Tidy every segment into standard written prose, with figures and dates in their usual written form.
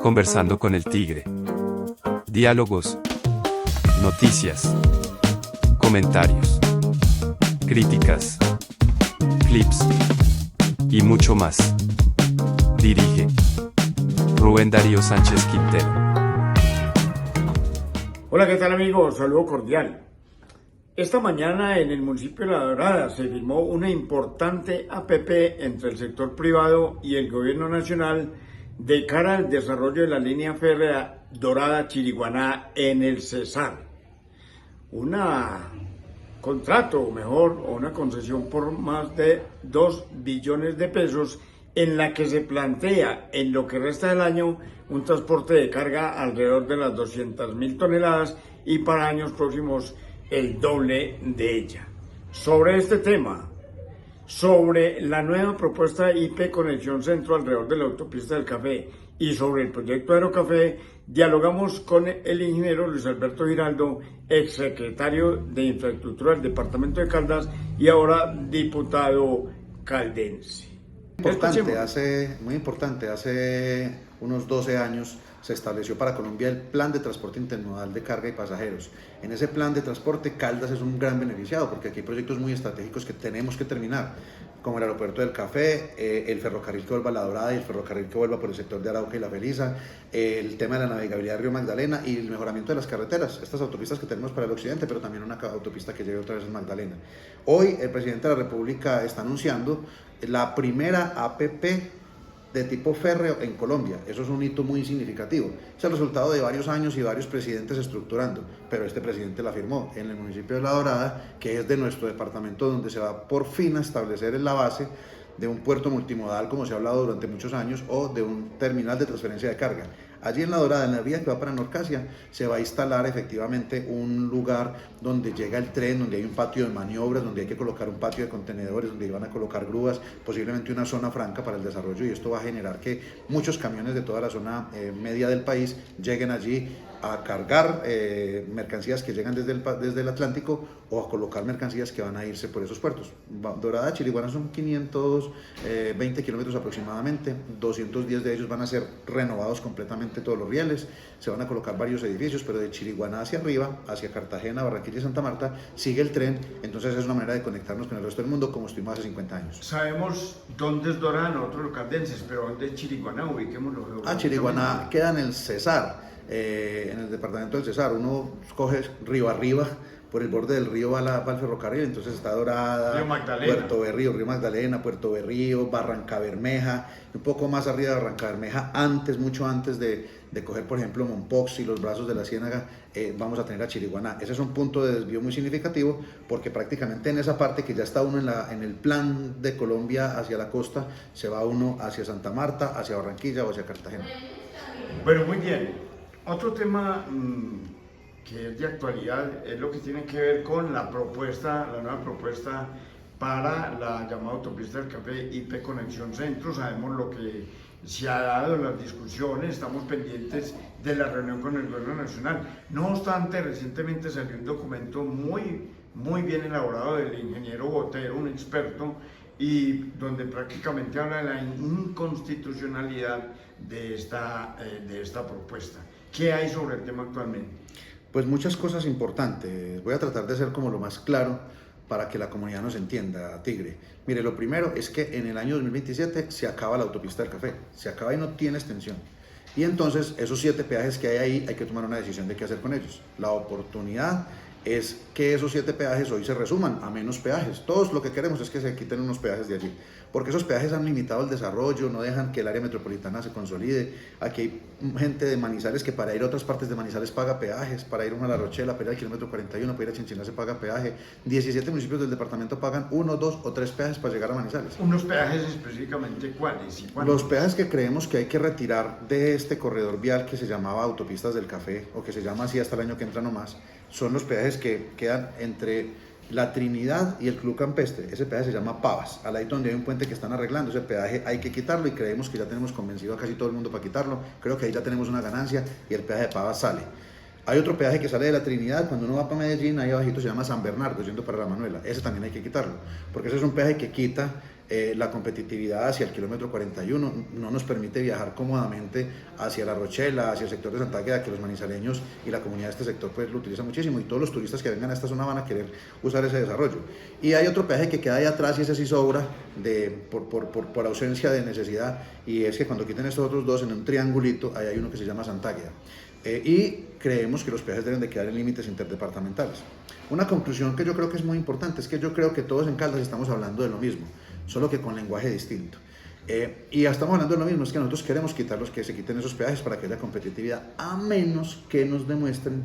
Conversando con el Tigre. Diálogos. Noticias. Comentarios. Críticas. Clips. Y mucho más. Dirige Rubén Darío Sánchez Quintero. Hola, ¿qué tal amigos? Saludo cordial. Esta mañana en el municipio de La Dorada se firmó una importante APP entre el sector privado y el gobierno nacional de cara al desarrollo de la línea férrea Dorada-Chiriguaná en el Cesar. Contrato, o mejor, o una concesión por más de 2 billones de pesos en la que se plantea en lo que resta del año un transporte de carga alrededor de las 200.000 toneladas y para años próximos el doble de ella. Sobre este tema, sobre la nueva propuesta IP Conexión Centro alrededor de la autopista del Café y sobre el proyecto Aerocafé, dialogamos con el ingeniero Luis Alberto Giraldo, exsecretario de Infraestructura del Departamento de Caldas y ahora diputado caldense. Muy importante, hace unos 12 años se estableció para Colombia el Plan de Transporte Intermodal de Carga y Pasajeros. En ese plan de transporte, Caldas es un gran beneficiado porque aquí hay proyectos muy estratégicos que tenemos que terminar, como el aeropuerto del Café, el ferrocarril que vuelva a La Dorada y el ferrocarril que vuelva por el sector de Arauca y La Feliza, el tema de la navegabilidad del río Magdalena y el mejoramiento de las carreteras, estas autopistas que tenemos para el occidente, pero también una autopista que lleve otra vez a Magdalena. Hoy el presidente de la República está anunciando la primera APP de tipo férreo en Colombia. Eso es un hito muy significativo. Es el resultado de varios años y varios presidentes estructurando, pero este presidente la firmó en el municipio de La Dorada, que es de nuestro departamento, donde se va por fin a establecer en la base de un puerto multimodal, como se ha hablado durante muchos años, o de un terminal de transferencia de carga. Allí en La Dorada, en la vía que va para Norcasia, se va a instalar efectivamente un lugar donde llega el tren, donde hay un patio de maniobras, donde hay que colocar un patio de contenedores, donde van a colocar grúas, posiblemente una zona franca para el desarrollo, y esto va a generar que muchos camiones de toda la zona media del país lleguen allí a cargar mercancías que llegan desde el Atlántico o a colocar mercancías que van a irse por esos puertos. Dorada, Chiriguaná son 520 kilómetros aproximadamente, 210 de ellos van a ser renovados completamente todos los rieles, se van a colocar varios edificios, pero de Chiriguaná hacia arriba, hacia Cartagena, Barranquilla y Santa Marta, sigue el tren, entonces es una manera de conectarnos con el resto del mundo como estuvimos hace 50 años. Sabemos dónde es Dorada, nosotros los caldenses, pero ¿dónde es Chiriguaná? Ubiquémoslo. Chiriguaná queda en el Cesar. En el departamento del Cesar, uno coge río arriba, por el borde del río va al ferrocarril, entonces está Dorada, Puerto Berrío, Río Magdalena, Puerto Berrío, Barranca Bermeja, un poco más arriba de Barranca Bermeja, mucho antes de coger, por ejemplo, Mompox y los brazos de la Ciénaga, vamos a tener a Chiriguaná. Ese es un punto de desvío muy significativo, porque prácticamente en esa parte que ya está uno en el plan de Colombia hacia la costa, se va uno hacia Santa Marta, hacia Barranquilla o hacia Cartagena. Bueno, muy bien. Otro tema que es de actualidad es lo que tiene que ver con la nueva propuesta para la llamada autopista del Café IP Conexión Centro. Sabemos lo que se ha dado en las discusiones, estamos pendientes de la reunión con el gobierno nacional. No obstante, recientemente salió un documento muy bien elaborado del ingeniero Botero, un experto, y donde prácticamente habla de la inconstitucionalidad de esta propuesta. ¿Qué hay sobre el tema actualmente? Pues muchas cosas importantes. Voy a tratar de ser como lo más claro para que la comunidad nos entienda, Tigre. Mire, lo primero es que en el año 2027 se acaba la autopista del Café. Se acaba y no tiene extensión. Y entonces esos 7 peajes que hay ahí hay que tomar una decisión de qué hacer con ellos. La oportunidad es que esos 7 peajes hoy se resuman a menos peajes. Todos lo que queremos es que se quiten unos peajes de allí, porque esos peajes han limitado el desarrollo, no dejan que el área metropolitana se consolide. Aquí hay gente de Manizales que para ir a otras partes de Manizales paga peajes, para ir a La Rochela, para ir al kilómetro 41, para ir a Chinchiná se paga peaje. 17 municipios del departamento pagan 1, 2 o 3 peajes para llegar a Manizales. ¿Unos peajes específicamente cuáles? Los peajes que creemos que hay que retirar de este corredor vial que se llamaba Autopistas del Café, o que se llama así hasta el año que entra nomás, son los peajes que quedan entre La Trinidad y el Club Campestre. Ese peaje se llama Pavas, al lado donde hay un puente que están arreglando. Ese peaje hay que quitarlo y creemos que ya tenemos convencido a casi todo el mundo para quitarlo. Creo que ahí ya tenemos una ganancia y el peaje de Pavas sale. Hay otro peaje que sale de La Trinidad, cuando uno va para Medellín, ahí abajito se llama San Bernardo, yendo para La Manuela. Ese también hay que quitarlo, porque ese es un peaje que quita La competitividad hacia el kilómetro 41 no nos permite viajar cómodamente hacia La Rochela, hacia el sector de Santa Águeda, que los manizaleños y la comunidad de este sector pues lo utilizan muchísimo, y todos los turistas que vengan a esta zona van a querer usar ese desarrollo. Y hay otro peaje que queda ahí atrás, y ese sí sobra por ausencia de necesidad, y es que cuando quiten estos otros dos, en un triangulito, ahí hay uno que se llama Santa Águeda. Y creemos que los peajes deben de quedar en límites interdepartamentales. Una conclusión que yo creo que es muy importante es que yo creo que todos en Caldas estamos hablando de lo mismo, solo que con lenguaje distinto. Y ya estamos hablando de lo mismo, es que nosotros queremos que se quiten esos peajes para que haya competitividad, a menos que nos demuestren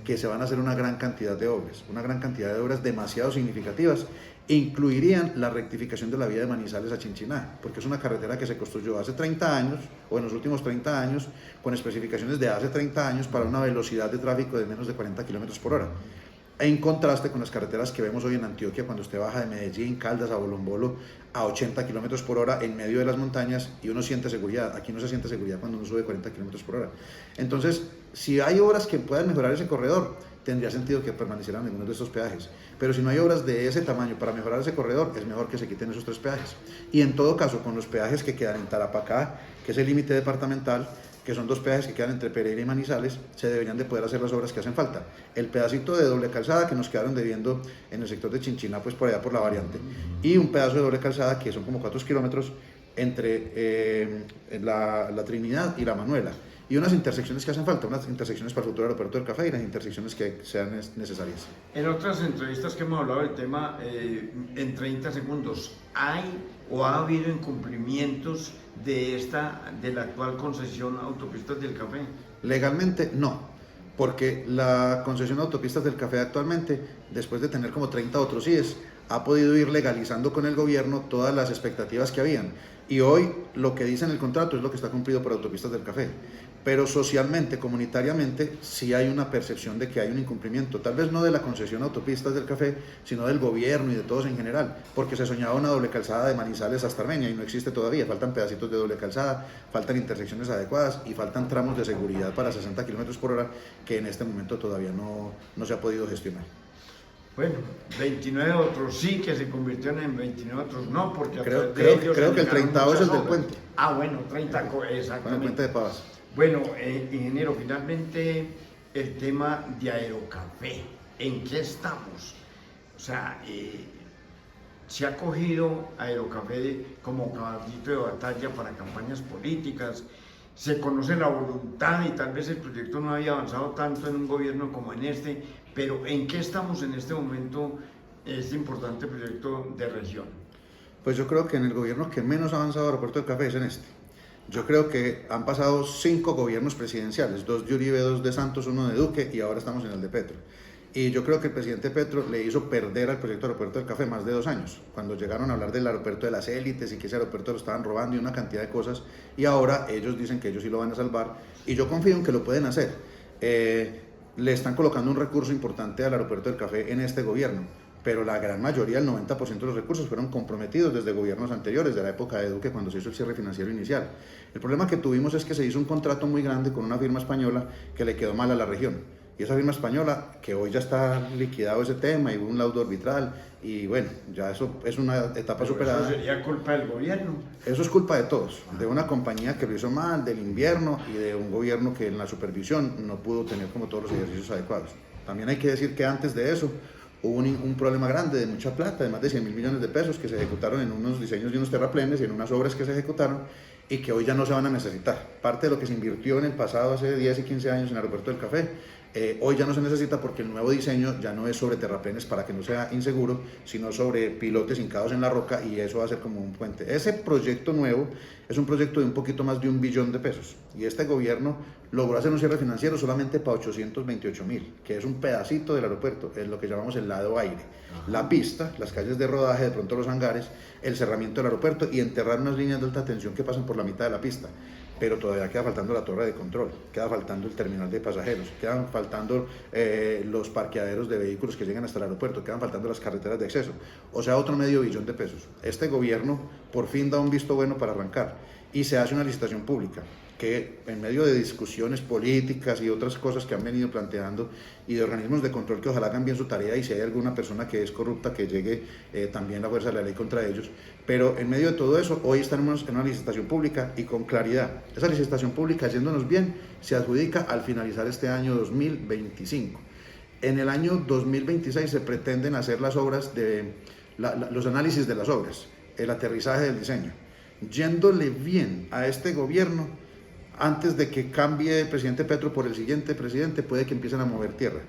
que se van a hacer una gran cantidad de obras demasiado significativas. Incluirían la rectificación de la vía de Manizales a Chinchiná, porque es una carretera que se construyó hace 30 años, o en los últimos 30 años, con especificaciones de hace 30 años para una velocidad de tráfico de menos de 40 kilómetros por hora. En contraste con las carreteras que vemos hoy en Antioquia, cuando usted baja de Medellín, Caldas a Bolombolo a 80 kilómetros por hora en medio de las montañas, y uno siente seguridad. Aquí no se siente seguridad cuando uno sube 40 kilómetros por hora. Entonces, si hay obras que puedan mejorar ese corredor, tendría sentido que permanecieran algunos de estos peajes. Pero si no hay obras de ese tamaño para mejorar ese corredor, es mejor que se quiten esos 3 peajes. Y en todo caso, con los peajes que quedan en Tarapacá, que es el límite departamental, que son 2 peajes que quedan entre Pereira y Manizales, se deberían de poder hacer las obras que hacen falta. El pedacito de doble calzada que nos quedaron debiendo en el sector de Chinchiná, pues por allá por la variante, y un pedazo de doble calzada que son como 4 kilómetros entre la Trinidad y la Manuela, y unas intersecciones que hacen falta, unas intersecciones para el futuro aeropuerto del Café y las intersecciones que sean necesarias. En otras entrevistas que hemos hablado del tema, en 30 segundos, ¿hay o ha habido incumplimientos de la actual concesión Autopistas del Café? Legalmente no, porque la concesión Autopistas del Café actualmente, después de tener como 30 otros IES, ha podido ir legalizando con el gobierno todas las expectativas que habían. Y hoy lo que dice en el contrato es lo que está cumplido por Autopistas del Café. Pero socialmente, comunitariamente, sí hay una percepción de que hay un incumplimiento, tal vez no de la concesión Autopistas del Café, sino del gobierno y de todos en general, porque se soñaba una doble calzada de Manizales hasta Armenia y no existe todavía. Faltan pedacitos de doble calzada, faltan intersecciones adecuadas y faltan tramos de seguridad para 60 kilómetros por hora que en este momento todavía no se ha podido gestionar. Bueno, 29 otros sí que se convirtieron en 29 otros no, porque creo que el 30 es el del puente. Ah, bueno, 30, exactamente. Con el puente de Pavas. Bueno, ingeniero, finalmente el tema de Aerocafé, ¿en qué estamos? O sea, se ha cogido Aerocafé como caballito de batalla para campañas políticas, se conoce la voluntad y tal vez el proyecto no había avanzado tanto en un gobierno como en este, pero ¿en qué estamos en este momento este importante proyecto de región? Pues yo creo que en el gobierno que menos ha avanzado Aeropuerto del Café es en este. Yo creo que han pasado 5 gobiernos presidenciales, 2 de Uribe, 2 de Santos, 1 de Duque, y ahora estamos en el de Petro. Y yo creo que el presidente Petro le hizo perder al proyecto Aeropuerto del Café más de 2 años, cuando llegaron a hablar del aeropuerto de las élites y que ese aeropuerto lo estaban robando y una cantidad de cosas, y ahora ellos dicen que ellos sí lo van a salvar, y yo confío en que lo pueden hacer. Le están colocando un recurso importante al Aeropuerto del Café en este gobierno, pero la gran mayoría, el 90% de los recursos fueron comprometidos desde gobiernos anteriores, de la época de Duque, cuando se hizo el cierre financiero inicial. El problema que tuvimos es que se hizo un contrato muy grande con una firma española que le quedó mal a la región. Y esa firma española, que hoy ya está liquidado ese tema y hubo un laudo arbitral, y bueno, ya eso es una etapa superada. ¿Eso sería culpa del gobierno? Eso es culpa de todos, de una compañía que lo hizo mal, del invierno y de un gobierno que en la supervisión no pudo tener como todos los ejercicios adecuados. También hay que decir que antes de eso hubo un problema grande de mucha plata, de más de 100.000 millones de pesos que se ejecutaron en unos diseños de unos terraplenes y en unas obras que se ejecutaron y que hoy ya no se van a necesitar. Parte de lo que se invirtió en el pasado, hace 10 y 15 años en el Aeropuerto del Café, hoy ya no se necesita porque el nuevo diseño ya no es sobre terraplenes para que no sea inseguro, sino sobre pilotes hincados en la roca, y eso va a ser como un puente. Ese proyecto nuevo es un proyecto de un poquito más de 1 billón de pesos y este gobierno logró hacer un cierre financiero solamente para 828.000, que es un pedacito del aeropuerto, es lo que llamamos el lado aire. La pista, las calles de rodaje, de pronto los hangares, el cerramiento del aeropuerto y enterrar unas líneas de alta tensión que pasan por la mitad de la pista. Pero todavía queda faltando la torre de control, queda faltando el terminal de pasajeros, quedan faltando los parqueaderos de vehículos que llegan hasta el aeropuerto, quedan faltando las carreteras de acceso, o sea, otro medio billón de pesos. Este gobierno por fin da un visto bueno para arrancar, y se hace una licitación pública que en medio de discusiones políticas y otras cosas que han venido planteando y de organismos de control que ojalá hagan bien su tarea y si hay alguna persona que es corrupta que llegue también la fuerza de la ley contra ellos, pero en medio de todo eso hoy estamos en una licitación pública y con claridad. Esa licitación pública, yéndonos bien, se adjudica al finalizar este año 2025. En el año 2026 se pretenden hacer las obras los análisis de las obras, el aterrizaje del diseño. Yéndole bien a este gobierno, antes de que cambie el presidente Petro por el siguiente presidente, puede que empiecen a mover tierra,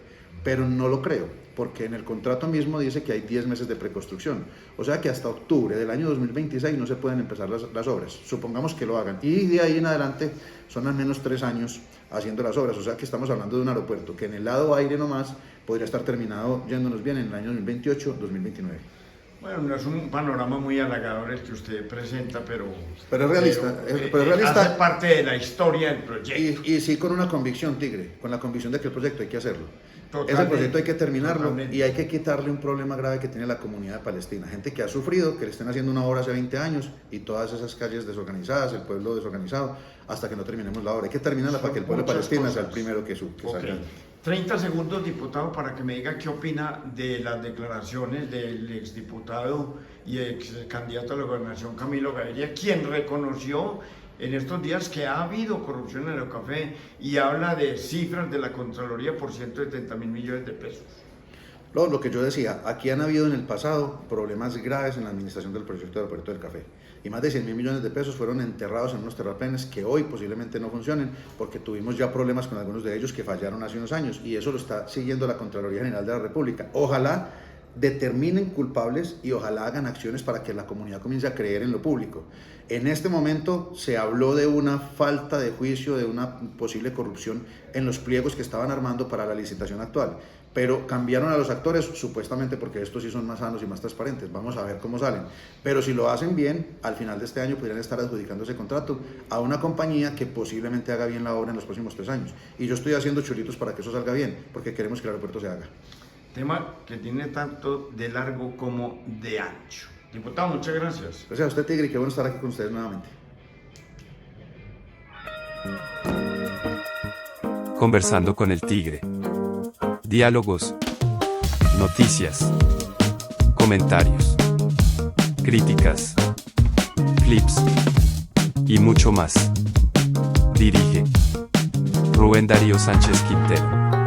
pero no lo creo, porque en el contrato mismo dice que hay 10 meses de preconstrucción, o sea que hasta octubre del año 2026 no se pueden empezar las obras, supongamos que lo hagan, y de ahí en adelante son al menos 3 años haciendo las obras, o sea que estamos hablando de un aeropuerto que en el lado aire nomás podría estar terminado, yéndonos bien, en el año 2028-2029. Bueno, no es un panorama muy halagador el que usted presenta, pero es realista. Pero es realista. Hace parte de la historia del proyecto. Y sí con una convicción, Tigre, con la convicción de que el proyecto hay que hacerlo. Totalmente, Ese proyecto hay que terminarlo totalmente. Y hay que quitarle un problema grave que tiene la comunidad palestina. Gente que ha sufrido, que le estén haciendo una obra hace 20 años y todas esas calles desorganizadas, el pueblo desorganizado, hasta que no terminemos la obra. Hay que terminarla para que el pueblo palestino sea el primero que salga. 30 segundos, diputado, para que me diga qué opina de las declaraciones del exdiputado y ex candidato a la gobernación Camilo Gaviria, quien reconoció en estos días que ha habido corrupción en Aerocafé y habla de cifras de la Contraloría por 170.000 millones de pesos. Lo que yo decía, aquí han habido en el pasado problemas graves en la administración del proyecto de Aeropuerto del Café y más de 100.000 millones de pesos fueron enterrados en unos terraplenes que hoy posiblemente no funcionen porque tuvimos ya problemas con algunos de ellos que fallaron hace unos años y eso lo está siguiendo la Contraloría General de la República. Ojalá determinen culpables y ojalá hagan acciones para que la comunidad comience a creer en lo público. En este momento se habló de una falta de juicio, de una posible corrupción en los pliegos que estaban armando para la licitación actual, pero cambiaron a los actores supuestamente porque estos sí son más sanos y más transparentes. Vamos a ver cómo salen, pero si lo hacen bien, al final de este año podrían estar adjudicando ese contrato a una compañía que posiblemente haga bien la obra en los próximos 3 años, y yo estoy haciendo churitos para que eso salga bien, porque queremos que el aeropuerto se haga. Tema que tiene tanto de largo como de ancho. Diputado, muchas gracias. Gracias a usted, Tigre, y qué bueno estar aquí con ustedes nuevamente. Conversando con el Tigre. Diálogos, noticias, comentarios, críticas, clips y mucho más. Dirige Rubén Darío Sánchez Quintero.